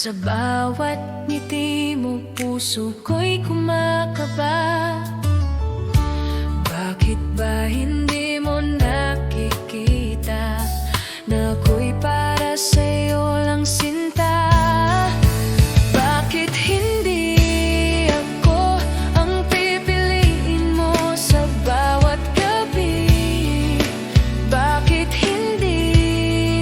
Sa bawat ngiti mo, puso ko'y kumakaba. Bakit ba hindi mo nakikita na ako'y para sa'yo lang sinta? Bakit hindi ako ang pipiliin mo sa bawat gabi? Bakit hindi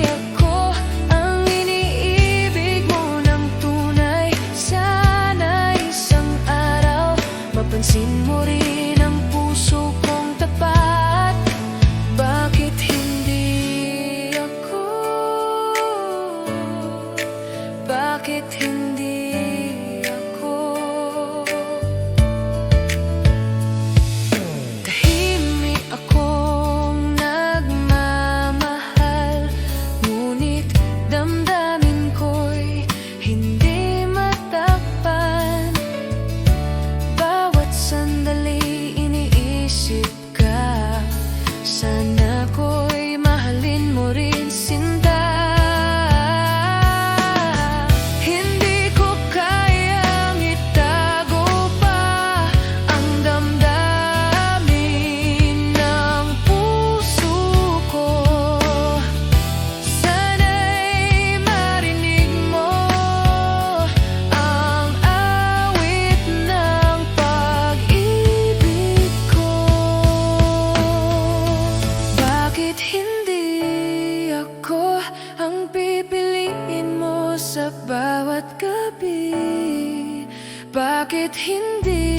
ako ang iniibig mo ng tunay? Sana isang araw mapansin mo rin ang puso kong tapat. Bakit hindi ako? Bakit hindi ako? Tahimik akong nagmamahal, ngunit damdamin ko'y hindi matakpan. Bawat sandali iniisip ka, sana ko'y mahalin mo rin sinta. Hindi ko kayang itago pa ang damdamin ng puso ko. Sana'y marinig mo ang awit ng pag-ibig ko. Bakit hindi ako ang pipiliin mo sa bawat gabi? Bakit hindi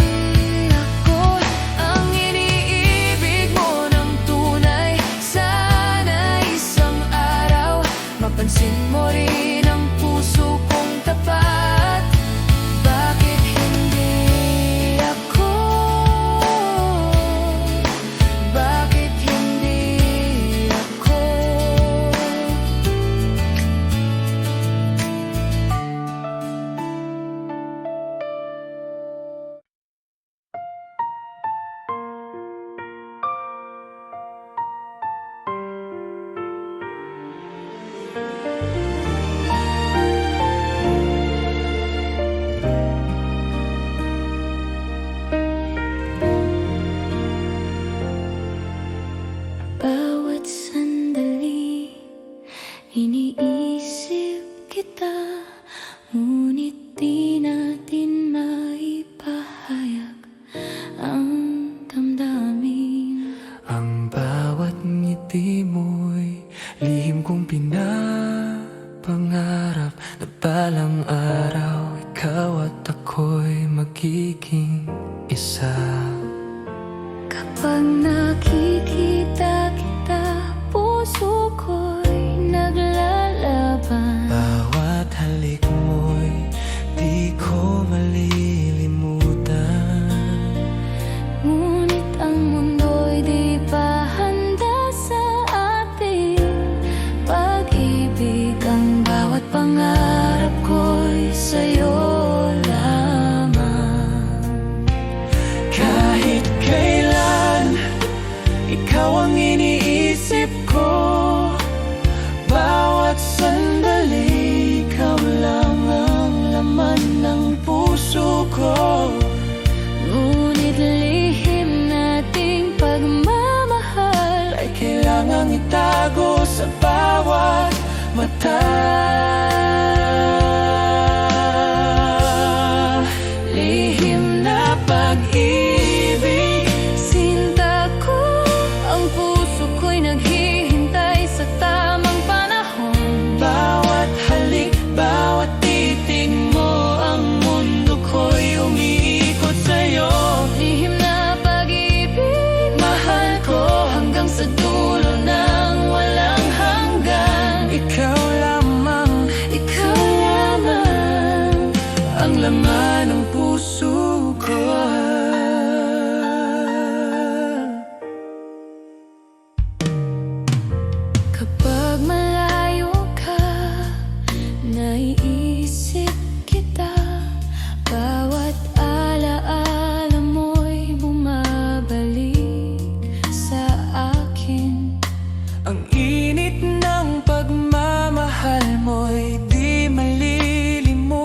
ako ang iniibig mo ng tunay? Sana isang araw mapansin mo rin ang puso kong tapat. Bakit hindi ako? Bakit hindi ako? Bawat sandali iniisip kita, ngunit di natin maipahayag ang damdamin. Ang bawat ngiti mo'y lihim kong pinapangarap na balang araw ikaw at ako'y magiging isa. Kapag nakikita kita, puso ko'y naglalaban. Bawat halik mo'y di ko malilimutan. Ngunit ang mundo'y di pa handa sa ating pag-ibig. Ang bawat pangarap ko'y sa'yo lamang. Kahit kailan, ikaw ang iniisip ko. Bawat sandali, ikaw lang ang laman ng puso ko. Ngunit lihim nating pagmamahal Ay kailangang itago sa bawat mata. lihim na pag-ibig. Sinta ko, ang puso ko'y naghihintay sa tamang panahon. Bawat halik, bawat titig mo, ang mundo ko'y umiikot sa'yo. Lihim na pag-ibig, mahal ko hanggang sa dulo ng walang hanggan. Ikaw lamang ang laman ng puso ko. Kapag malayo ka, naiisip kita. Bawat alaala mo'y bumabalik sa akin. Ang init ng pagmamahal mo'y di malilimutan.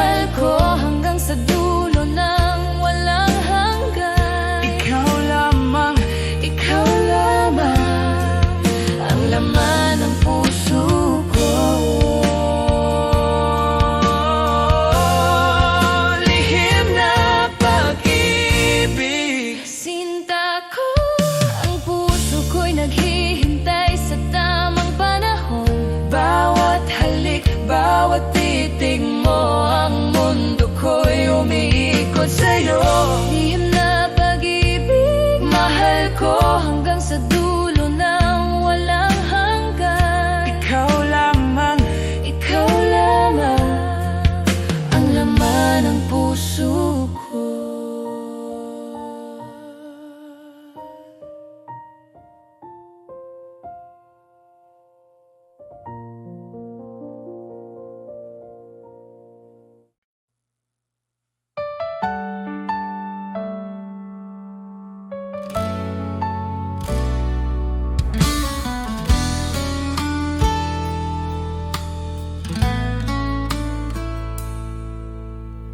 Mahal ko hanggang sa dulo ng walang hanggan. Ikaw lamang, ikaw lamang Ang laman ng puso ko. Lihim na pag-ibig. Sinta ko, ang puso ko'y naghihintay sa tamang panahon. Bawat halik, bawat titig mo, ang mundo ko'y umiikot sa'yo. Lihim na pag-ibig, Mahal ko, hanggang sa dulo ng walang hanggan. ikaw lamang, Ikaw lamang ang laman ng puso ko.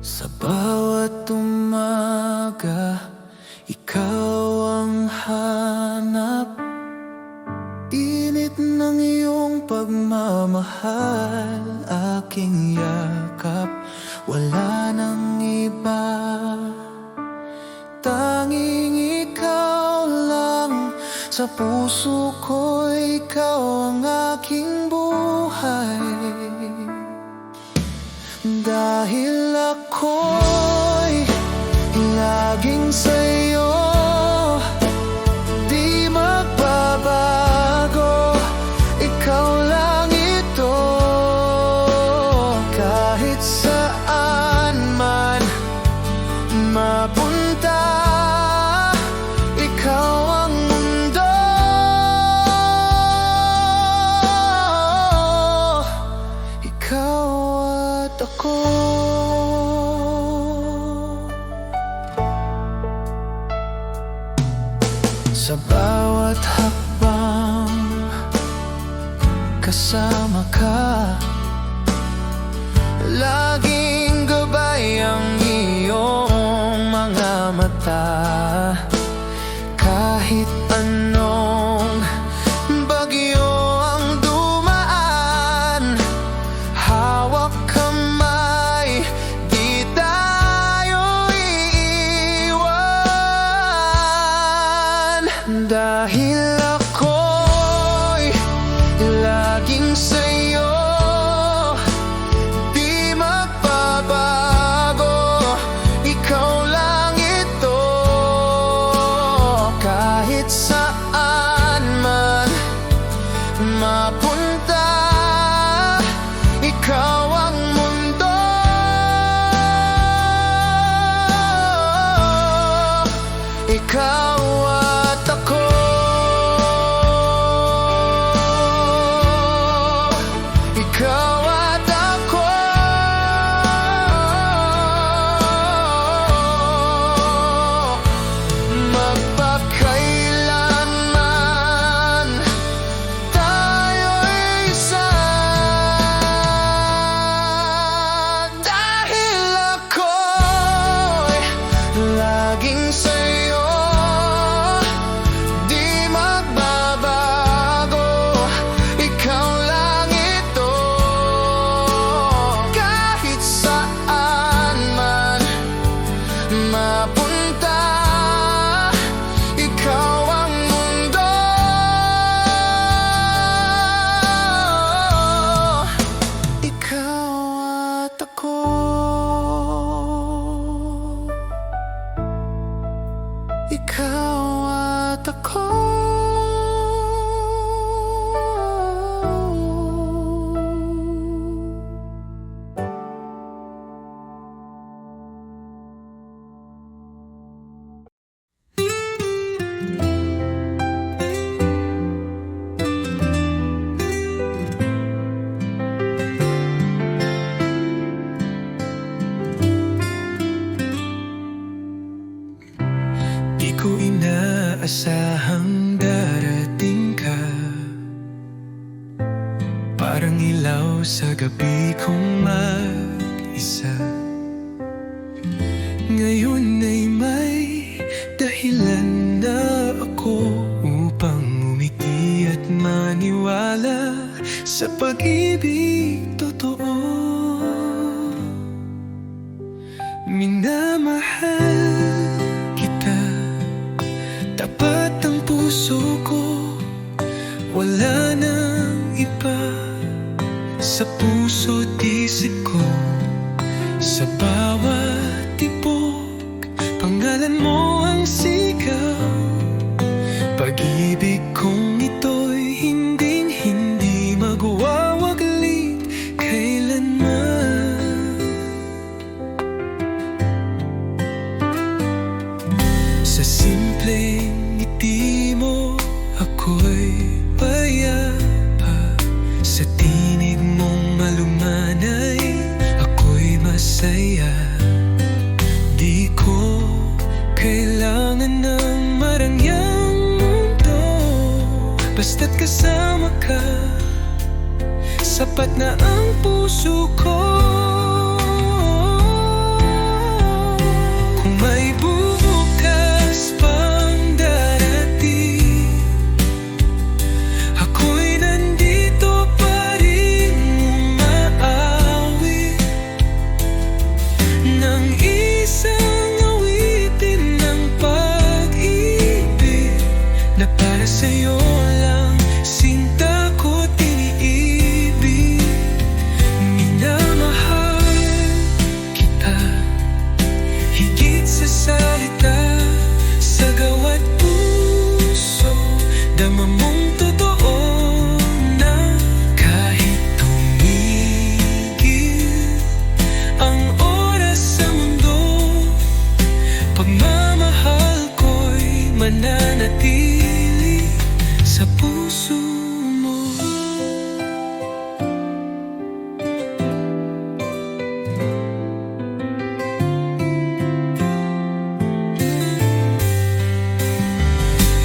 Sa bawat umaga, ikaw ang hanap. Init ng iyong pagmamahal, aking yakap. Wala nang iba, tanging ikaw lang. Sa puso ko, ikaw ang aking buhay. Dahil ako'y laging sa'yo, di magbabago. Ikaw lang ito, kahit saan man mapunta. Ikaw ang mundo, ikaw at ako. Sa bawat hakbang, kasama ka. Laging gabay ang iyong mga mata. Kahit anong bagyo ang dumaan, hawak kamay, di tayo iiwan. Dahil ako'y laging sa'yo, di magbabago. Ikaw lang ito, kahit saan man mapunta. Ikaw ang mundo, ikaw at ako. Ikaw at ako. Magpakailanman tayo'y isa. Dahil ako'y laging sa'yo, di magbabago. Ikaw lang ito, kahit saan man mapunta. Ikaw ang mundo, ikaw at ako. Ikaw at ako. Di ko inaasahang darating ka, parang ilaw sa gabi kong mag-isa. Ngayon ay may dahilan na ako upang umiti at maniwala sa pag-ibig totoo. Minamahal kita, tapat ang puso ko, wala nang iba sa puso't isip ko. Sa bawat tibok, pangalan mo ang sigaw. Pag-ibig kong ito'y hinding-hindi magwawaglit kailanman. Sa simpleng ngiti mo, ako'y payapa. Sa tinig mong malumanay, ako'y masaya. Di ko kailangan ng marangyang mundo, basta't kasama ka, sapat na ang puso ko. Kung may bubukas pang darating, ako'y nandito pa rin umaawit ng isang awitin ng pag-ibig na para sa'yo lang, sinta ko't iniibig. Minamahal kita, higit sa salita, sa gawat puso, dama mong totoo na kahit tumigil ang oras sa mundo, pagmamahal ko'y mananatili sa puso mo.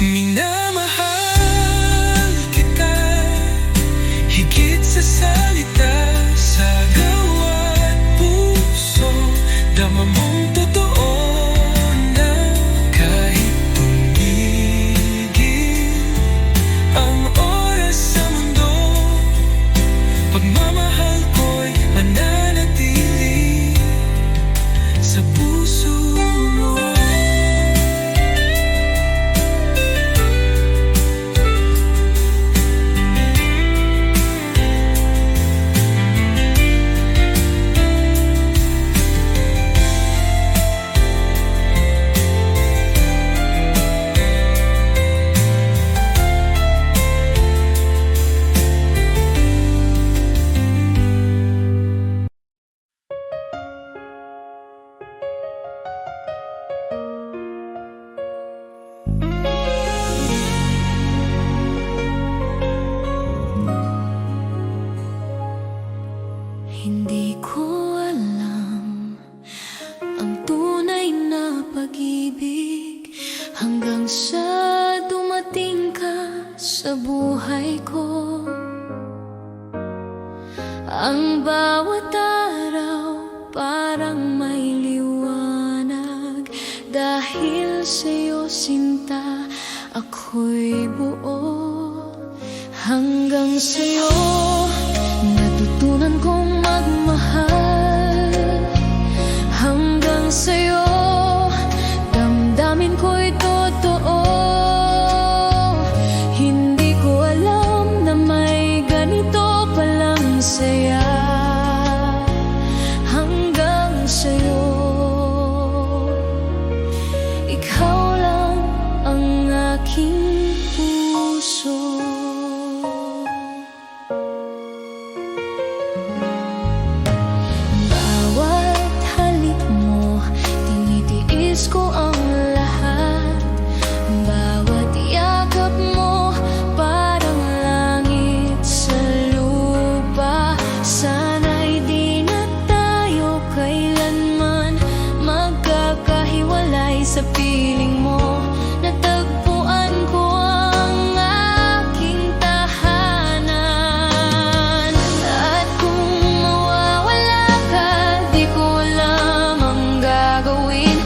Minamahal kita, higit sa salita, sa gawat puso, dama mong totoo na kahit tumigil ang oras sa mundo, pagmamahal ko'y mananatili sa puso mo. Hindi ko alam ang tunay na pag-ibig hanggang sa dumating ka sa buhay ko. Ang bawat araw parang may liwanag, dahil sa'yo sinta ako'y buo. Hanggang sa'yo natutunan kong magmahal, hanggang sa'yo damdamin ko'y totoo. Hindi ko alam na may ganito palang saya, hanggang sa'yo. Ikaw lang ang aking puso. Ko ang lahat, bawat yakap mo parang langit sa lupa. Sana'y di na tayo kailanman magkakahiwalay. Sa piling mo natagpuan ko ang aking tahanan. At kung mawawala ka, di ko alam ang gagawin.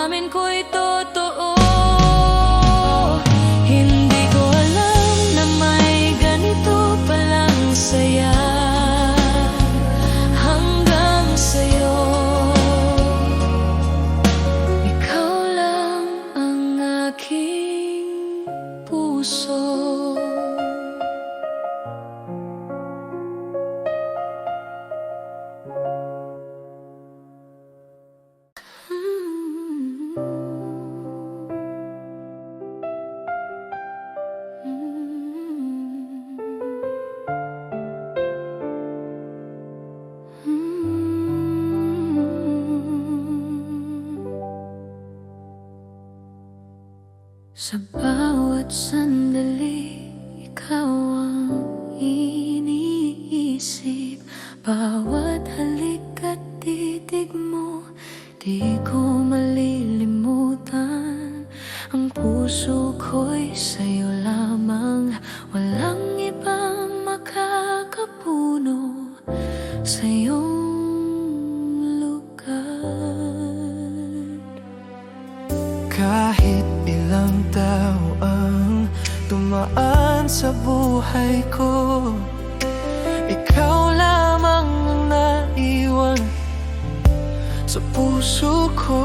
damdamin ko'y totoo. Hindi ko alam na may ganito palang saya hanggang sa'yo. Ikaw lang ang aking puso. Sa bawat sandali, ikaw ang iniisip. Bawat halik at titig mo, di ko malilimutan. Ang puso ko'y sa'yo lamang, walang ibang makakapuno sa iyong lugar. Kahit ilang tao ang tumaan sa buhay ko, ikaw lamang ang naiwan sa puso ko.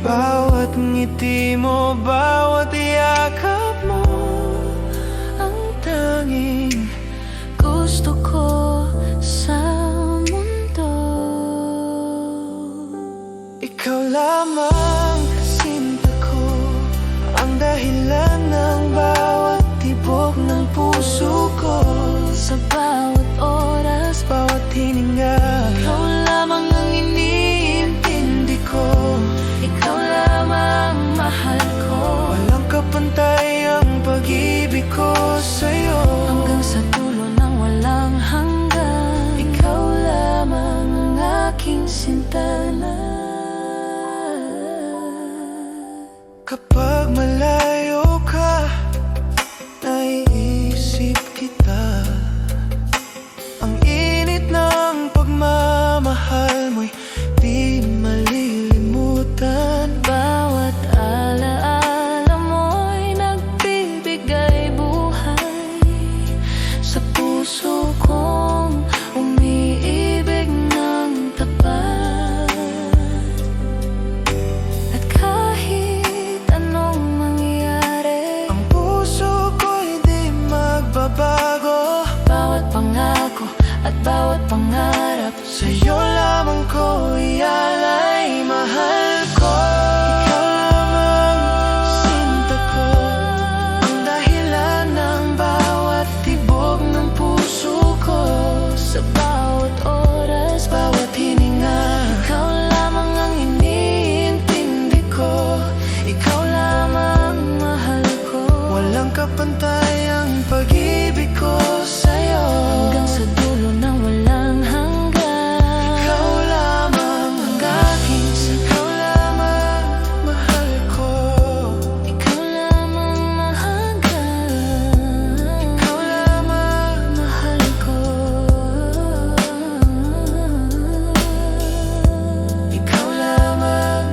Bawat ngiti mo, bawat yakap mo, Ang tanging gusto ko sa mundo. ikaw lamang sinta ko, ang dahilan ng bawat tibok ng puso ko. Sa bawat oras, Bawat hininga, ikaw lamang ang iniintindi ko. Ikaw lamang mahal ko. walang kapantay ang pag-ibig ko sa'yo. Hanggang sa dulo ng walang hanggan, ikaw lamang ang aking sintana. Kapag malayo ka, naiisip kita. Ang init ng pagmamahal mo'y di malilimutan. Bawat alaala mo'y nagbibigay buhay sa puso kong umiibig ng tapat. At kahit anong mangyari, Ang puso ko'y di magbabago. bawat pangako at bawat pangarap, Sa'yo lamang ko ialay, mahal ko. Ikaw lamang sinta ko, ang dahilan ng bawat tibok ng puso ko. sa bawat oras, Bawat hininga, ikaw lamang ang iniintindi ko. Ikaw lamang mahal ko. walang kapantay ang pag-ibig ko sa'yo. Hanggang sa dulo ng walang hanggan, Ikaw lamang ang aking, ikaw lamang mahal ko. ikaw lamang mahanggan. Ikaw lamang, Mahal ko. ikaw lamang,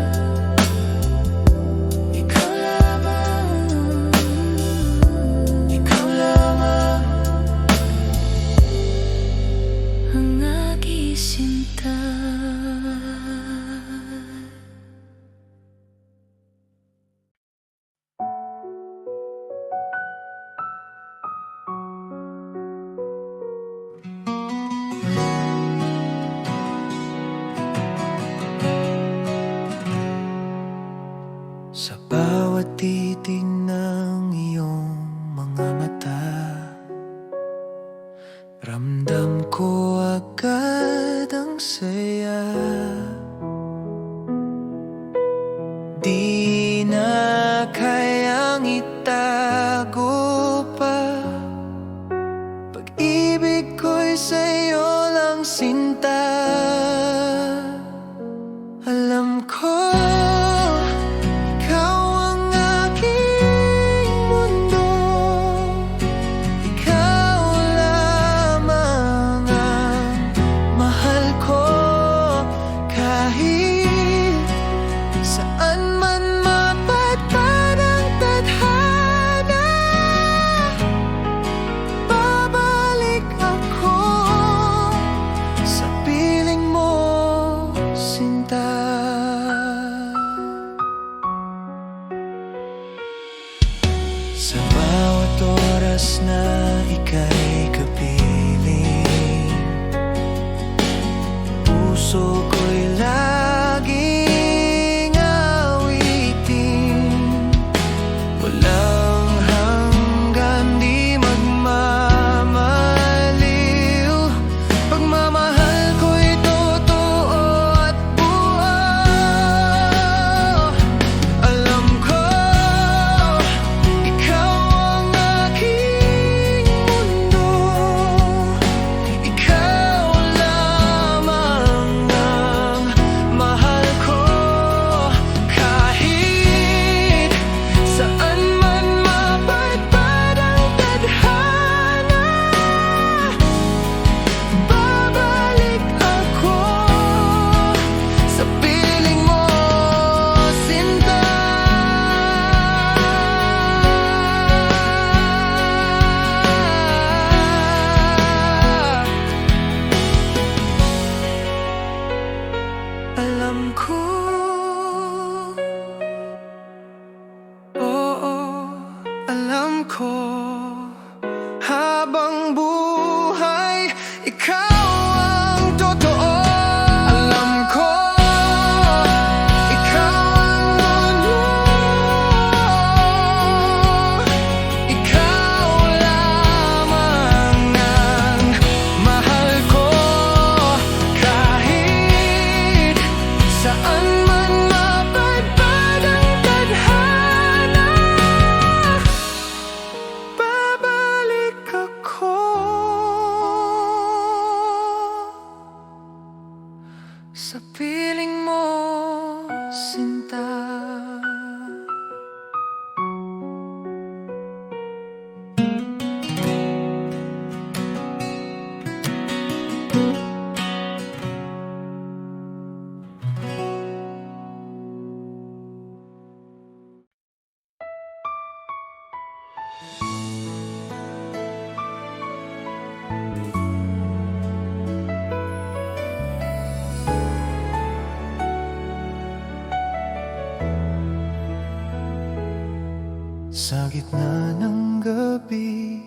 ikaw lamang, ikaw lamang. Ang aking sinta. Sa bawat titig ng iyong mga mata, ramdam ko agad ang saya. Di na kayang itago pa, pag-ibig ko'y sa'yo lang sinta. Alam ko ikaw ang aking mundo, ikaw lamang ang mahal ko. Kahit saan Sa bawat oras na ika'y kapiling, puso ko'y laging awitin. Walang hanggan, di magmamaliw. Pagmamahal ko'y totoo at buo. Alam ko, ikaw ang aking mundo. Ikaw lamang ang mahal ko. Kahit saan man mapadpad ang tadhana, babalik ako sa piling mo, sinta. Alam ko, oo, alam ko, habang buhay, ikaw ang totoo. Alam ko, ikaw ang mundo. Ikaw lamang ang mahal ko. Kahit saan man mapadpad ang tadhana, babalik ako sa piling mo, sinta. Sa gitna ng gabi,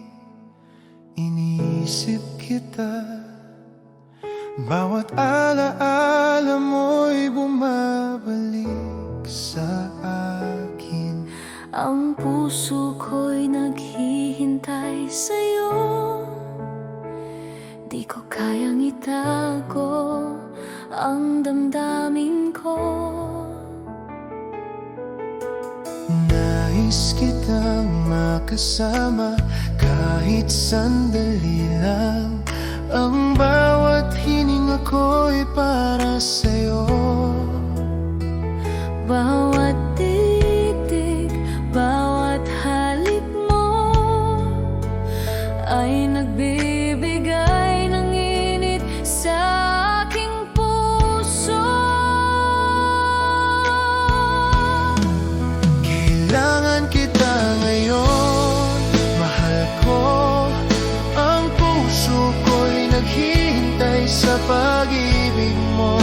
iniisip kita. Bawat alaala mo'y bumabalik sa akin. Ang puso ko'y naghihintay sa'yo. Di ko kayang itago ang damdamin ko. Nais kitang makasama kahit sandali lang. Ang bawat hininga ko'y para sa'yo. Bawat titig, bawat halik mo ay nagbibigay ng init sa aking puso. Kailangan kita ngayon, mahal ko. Ang puso ko'y naghihintay sa pag-ibig mo.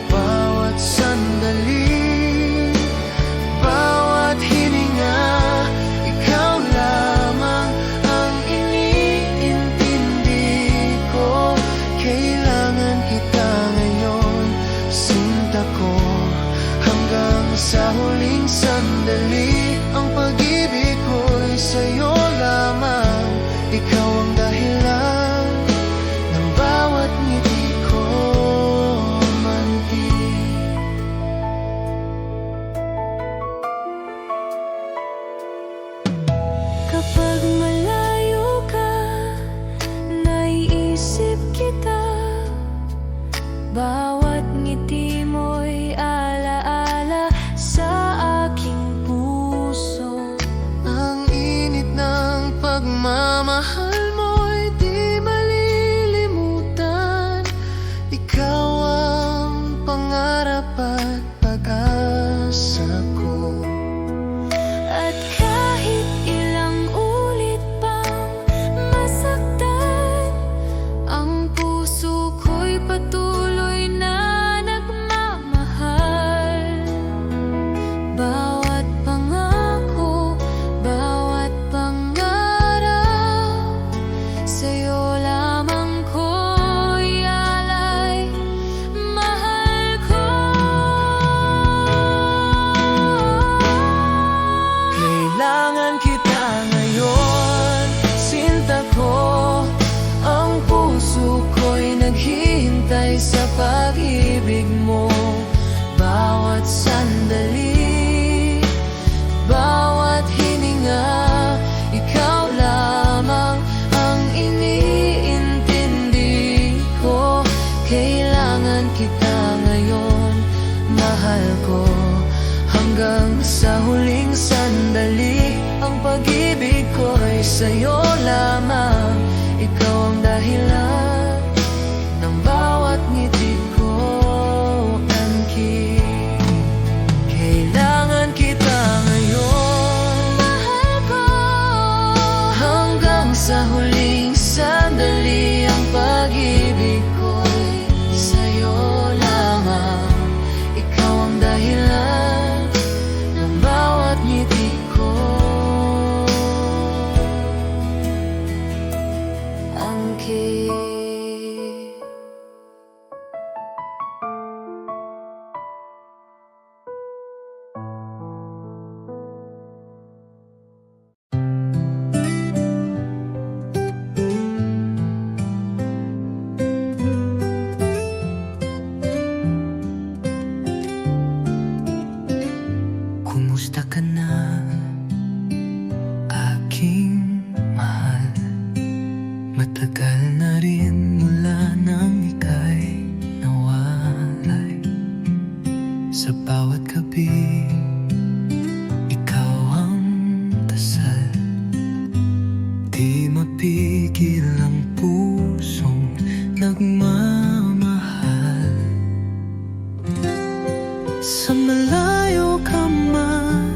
Bawat sandali, bawat hininga, ikaw lamang ang iniintindi ko. Kailangan kita ngayon, sinta ko, hanggang sa huling sandali. Ang pag-ibig ko'y sa'yo lamang. Ikaw ang dahilan ng bawat ngiti ko, mantig. Kapag malayo ka, naiisip kita. Bawat ngiti mo'y alaala sa aking puso. pag-ibig mo. Bawat sandali, bawat hininga, ikaw lamang ang iniintindi ko. Kailangan kita ngayon, mahal ko, hanggang sa huling sandali. Ang pag-ibig ko ay sa'yo lamang, ikaw ang dahilan ng bawat ngiti ko. Anki, kailangan kita ngayon, mahal ko, hanggang sa huling sandali. Ang pag-ibig ko'y sa'yo lamang, ikaw ang dahilan ng bawat ngiti ko. Angki, kumusta ka na, aking mahal? Matagal na rin mula nang ika'y nawalay. Sa bawat gabi, ikaw ang dasal. Di mapigil ang pusong nagmamahal. Sa malayo ka man,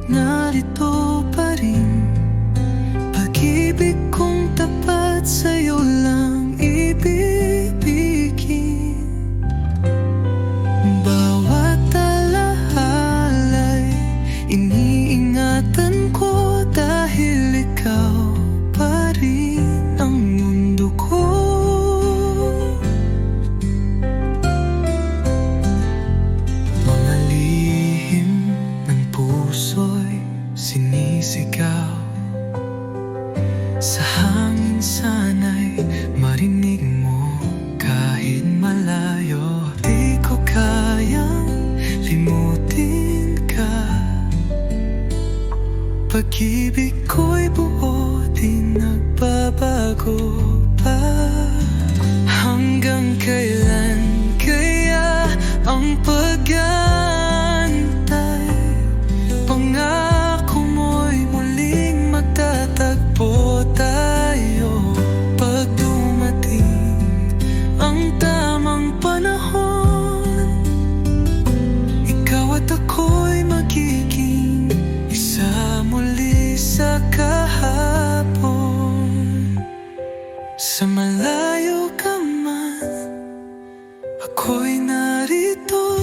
narito pa rin. Pag-ibig kong tapat sa'yo lang ibibigin. Bawat alahalay, iniingatan ko, dahil ikaw pa rin ang mundo ko. Mga lihim ng puso'y sinisigaw. Sa hangin sana'y marinig mo, kahit malayo. Di ko kayang limutin ka. Pag-ibig ko'y buo, di nagbabago pa. Hanggang kailan kaya ang pag-aantay? Pangako mo'y muling magtatagpo tayo. Pag dumating ang tamang panahon, ikaw at ako'y magiging isa muli sa kahapon. Sa malayo ka man, ako'y narito.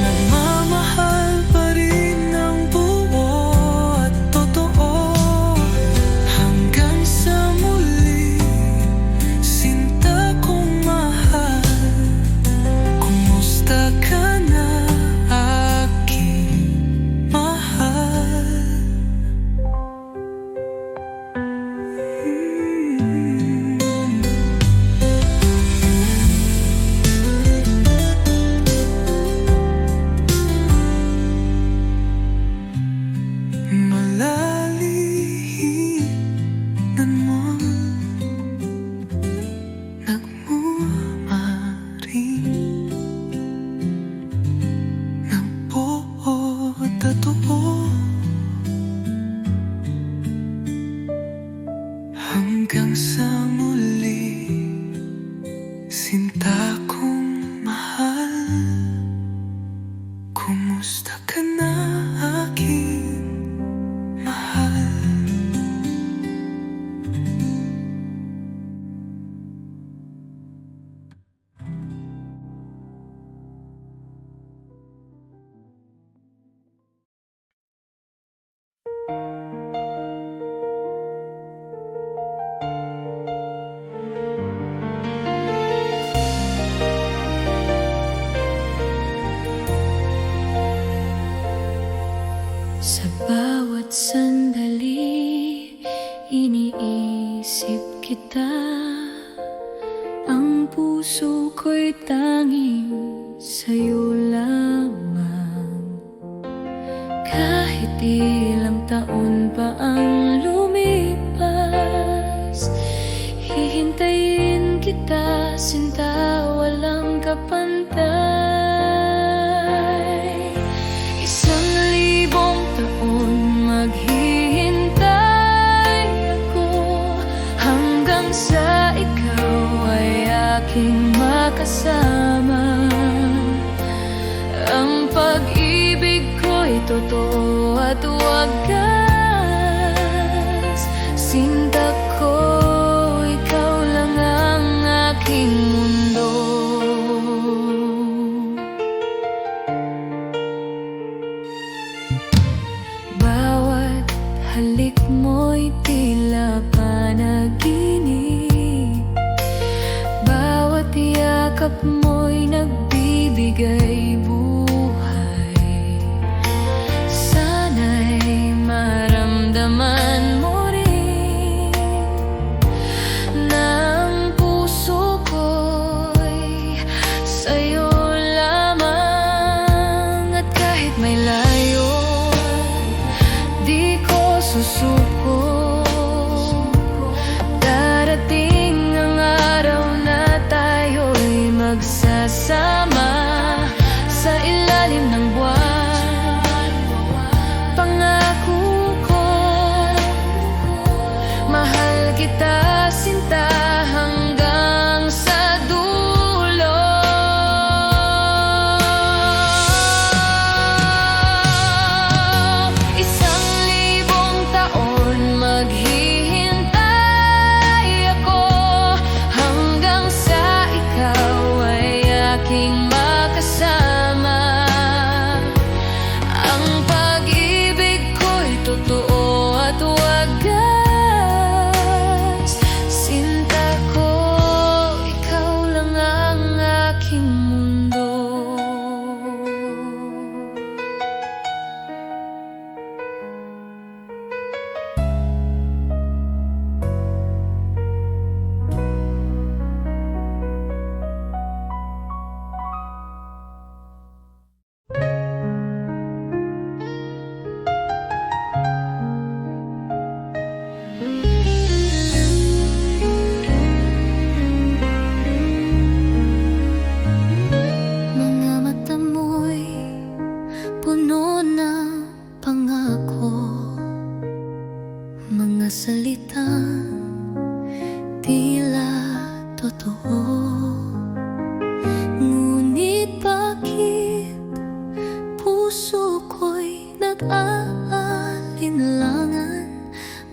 Nagmamahal pa rin ng buo at totoo. Hanggang sa muli, sinta kong mahal. Kumusta ka na, aking mahal? Malalihinan mo, nagmumaring ng buo at totoo. Hanggang sa muli, sinta kong mahal. Kumusta ka na, aking mahal? Sa bawat sandali, iniisip kita. Ang puso ko'y tanging sa'yo lamang. Kahit ilang taon pa ang lumipas, hihintayin kita, sinta, walang kapantay. 1,000 taon maghihintay ako, hanggang sa ikaw ay aking makasama. Ang pag-ibig ko'y totoo at wagas. Sinta ko, ikaw lang ang aking mundo. Bawat halik mo'y tila panaginip, bawat yakap mo'y nagbibigay buhay. Sana'y maramdaman mo rin na ang puso ko'y sa'yo lamang. At kahit may layo, di ko susuko. Darating ang araw na tayo'y magsasama sa ilalim ng buwan. Pangako ko, mahal kita, sinta, hanggang sa dulo. 1,000 taon maghihintay ako, hanggang sa ikaw ay aking makasama. Ang pag-ibig ko'y totoo at wagas. Sinta ko, ikaw lang ang aking mundo. Mga mata mo'y puno ng pangako, mga salitang tila totoo. Ngunit bakit puso ko'y nag-aalinlangan?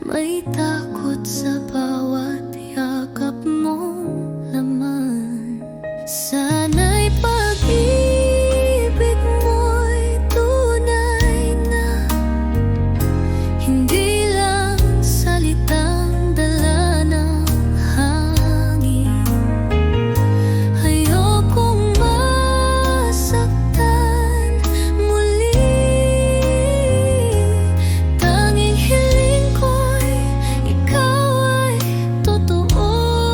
May takot sa bawat yakap mong laman. Sana'y pag-ibig mo'y tunay na, hindi lang salitang dala ng hangin. Ayokong masaktan muli. Tanging hiling ko'y ikaw ay totoo.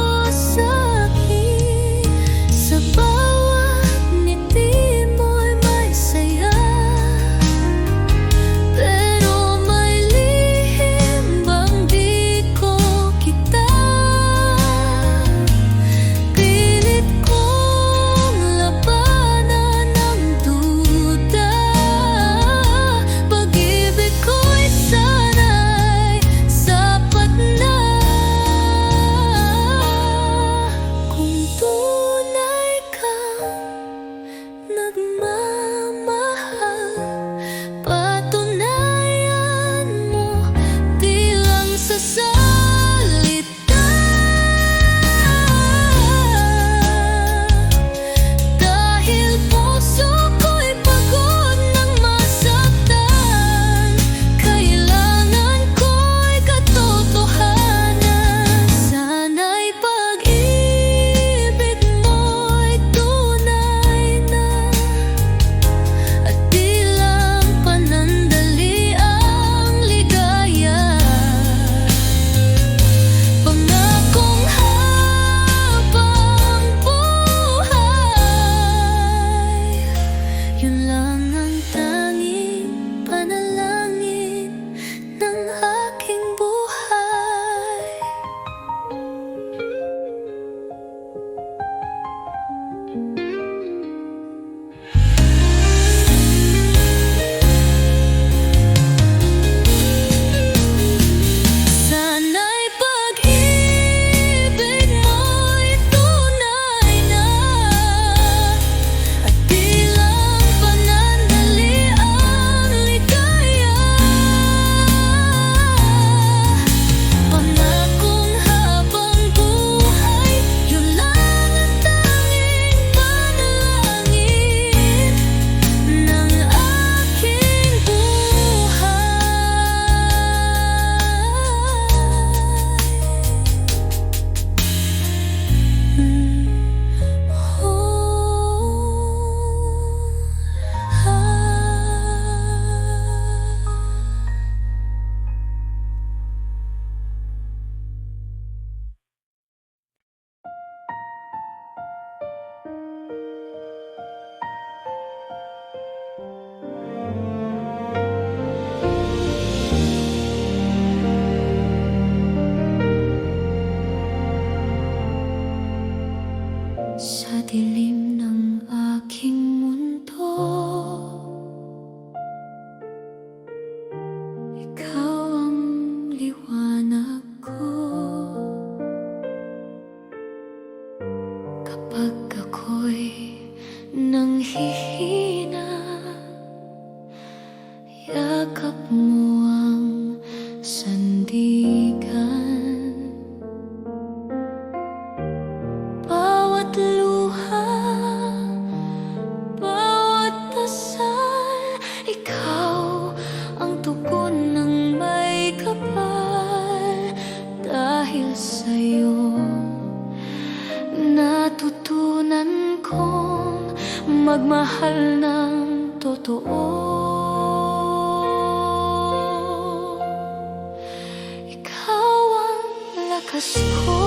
yakap mo ang sandigan. Bawat luha, bawat dasal, ikaw ang tugon ng may kapal. Dahil sa'yo natutunan kong magmahal ng totoo. Ikaw ang lakas ko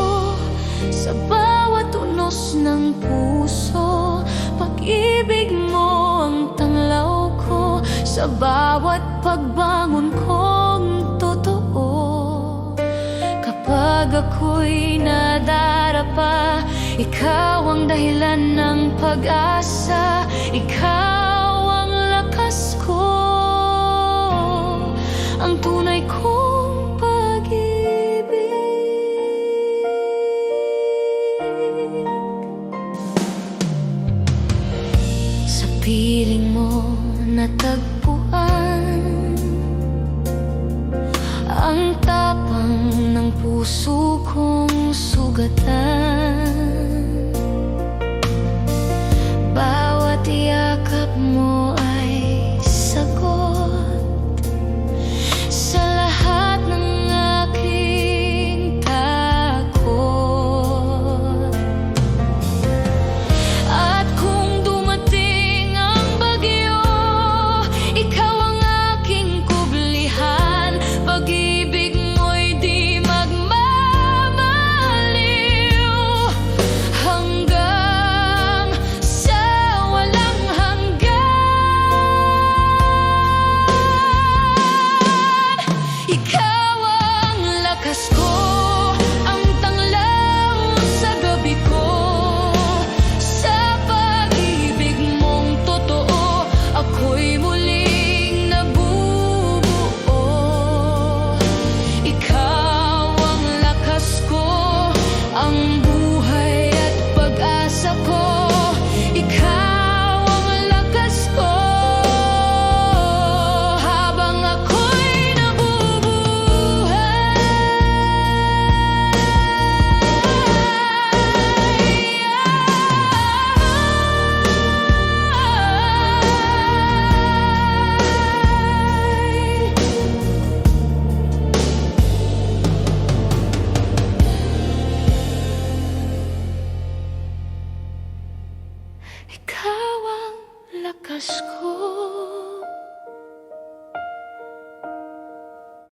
sa bawat unos ng puso. Pag-ibig mo ang tanglaw ko sa bawat pagbangon kong totoo. Kapag ako'y nadarapa, ikaw ang dahilan ng pag-asa. Ikaw